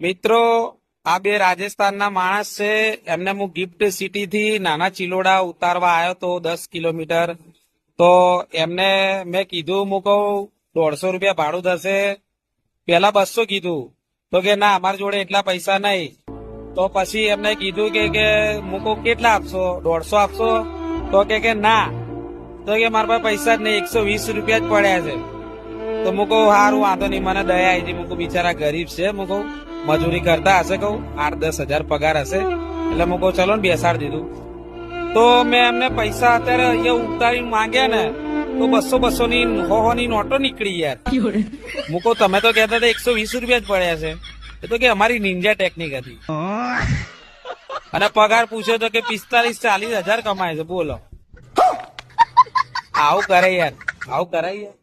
મિત્રો આ બે રાજસ્થાનના માણસ છે. એમને હું ગિફ્ટ સિટી થી નાના ચિલોડા ઉતારવા આવ્યો તો 10 કિલોમીટર. તો એમને મેં કીધું હું કહું 150 રૂપિયા ભાડું થશે. પેલા 200 કીધું તો કે ના અમારી જોડે એટલા પૈસા નહીં. તો પછી એમને કીધું કે હું કહું કેટલા આપશો? 150 આપશો? તો કે ના. તો કે મારા પાસે પૈસા જ નહીં, 120 રૂપિયા જ પડ્યા છે. તો હું કહું સારું વાંધો નહીં, મને દયા આવી હતી. હું કહું બિચારા ગરીબ છે, હું કહું મજૂરી કરતા હશે, કહું 8-10 હજાર પગાર હશે. એટલે હું કહું ચલો ને બેસાડી દીધું. તો મેં એમને પૈસા અત્યારે અહીંયા ઉતારીને માંગ્યા ને તો 200 ની 100 ની નોટો નીકળી યાર. હું કહું તમે તો કહેતા હતા 120 રૂપિયા જ પડ્યા છે. એ તો કે અમારી નિંજા ટેકનિક હતી. અને પગાર પૂછ્યો તો કે 45-40 હજાર કમાય છે. બોલો આવું કરે યાર, આવું કરાય યાર.